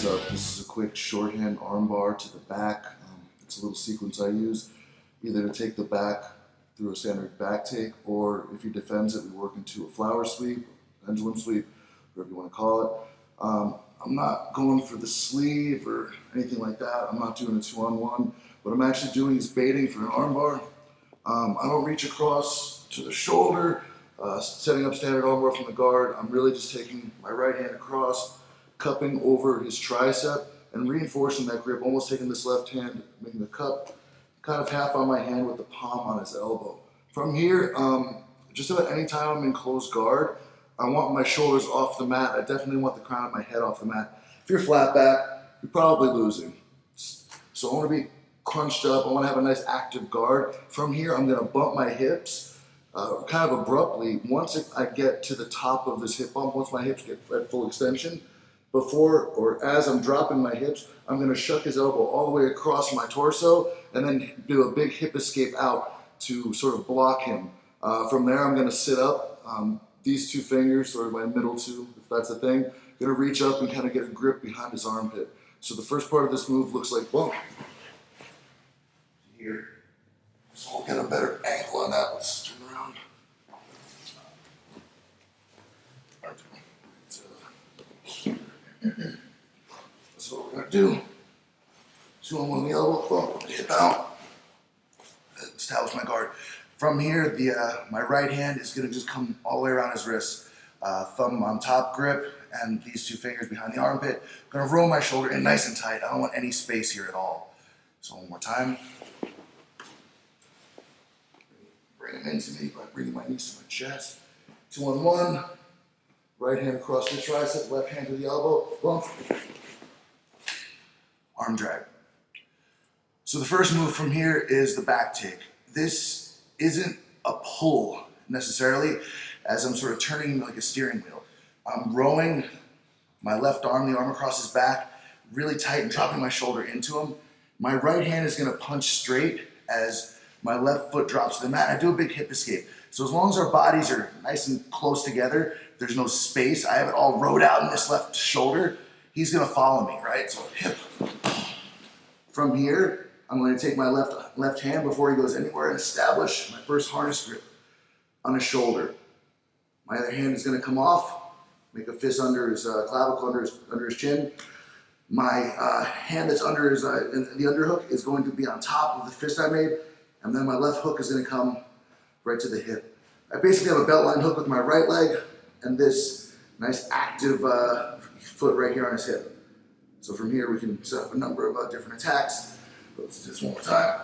What's up? This is a quick shorthand armbar to the back. It's a little sequence I use, either to take the back through a standard back take, or if he defends it, we work into a flower sweep, pendulum sweep, whatever you want to call it. I'm not going for the sleeve or anything like that. I'm not doing a 2-on-1. What I'm actually doing is baiting for an armbar. I don't reach across to the shoulder, setting up standard armbar from the guard. I'm really just taking my right hand across, cupping over his tricep and reinforcing that grip, almost taking this left hand, making the cup kind of half on my hand with the palm on his elbow. From here, just about any time I'm in closed guard, I want my shoulders off the mat. I definitely want the crown of my head off the mat. If you're flat back, you're probably losing. So I want to be crunched up. I want to have a nice active guard. From here, I'm going to bump my hips kind of abruptly. Once I get to the top of this hip bump, once my hips get at full extension, before or as I'm dropping my hips, I'm going to shuck his elbow all the way across my torso and then do a big hip escape out to sort of block him. From there, I'm going to sit up. These two fingers, sort of my middle two, if that's a thing, going to reach up and kind of get a grip behind his armpit. So the first part of this move looks like, boom, here. So we'll get a better angle on that. Let's turn around. That's what we're going to do. 2-on-1 the elbow, boom, hip out. Establish my guard. From here, my right hand is going to just come all the way around his wrist. Thumb on top grip and these two fingers behind the armpit. I'm going to roll my shoulder in nice and tight. I don't want any space here at all. So one more time. Bring him into me by bringing my knees to my chest. 2-on-1. Right hand across the tricep, left hand to the elbow. Boom. Arm drag. So the first move from here is the back take. This isn't a pull necessarily, as I'm sort of turning like a steering wheel. I'm rowing my left arm, the arm across his back, really tight and dropping my shoulder into him. My right hand is going to punch straight as my left foot drops to the mat. I do a big hip escape. So as long as our bodies are nice and close together, there's no space. I have it all rowed out in this left shoulder. He's going to follow me, right? So hip. From here, I'm going to take my left hand before he goes anywhere and establish my first harness grip on his shoulder. My other hand is going to come off, make a fist under his clavicle, under his chin. My hand that's under his, the underhook is going to be on top of the fist I made, and then my left hook is going to come right to the hip. I basically have a belt line hook with my right leg and this nice active foot right here on his hip. So from here we can set up a number of different attacks. Let's do this one more time.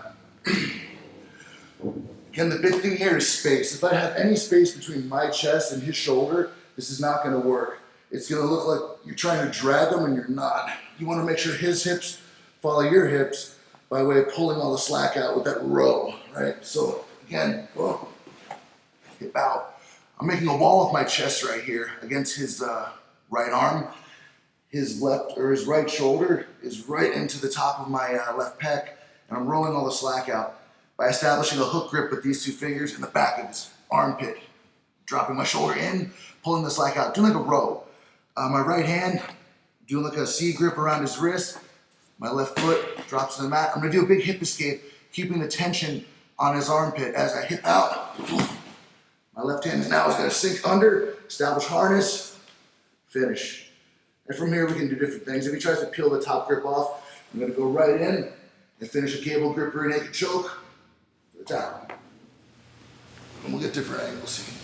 Again, the big thing here is space. If I have any space between my chest and his shoulder, this is not going to work. It's going to look like you're trying to drag him and you're not. You want to make sure his hips follow your hips by way of pulling all the slack out with that row, right? So again, boom, hip out. I'm making a wall with my chest right here against his right arm. His right shoulder is right into the top of my left pec, and I'm rolling all the slack out by establishing a hook grip with these two fingers in the back of his armpit, dropping my shoulder in, pulling the slack out, doing like a row. My right hand, doing like a C grip around his wrist. My left foot drops to the mat. I'm gonna do a big hip escape, keeping the tension on his armpit as I hip out. My left hand now is gonna sink under, establish harness, finish. And from here we can do different things. If he tries to peel the top grip off, I'm gonna go right in and finish a cable grip rear naked choke for the tap. And we'll get different angles here.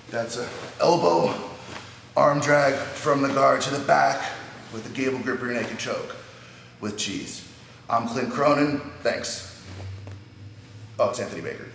That's an elbow, arm drag from the guard to the back with a gable grip rear naked choke with cheese. I'm Clint Cronin, thanks. Oh, it's Anthony Baker.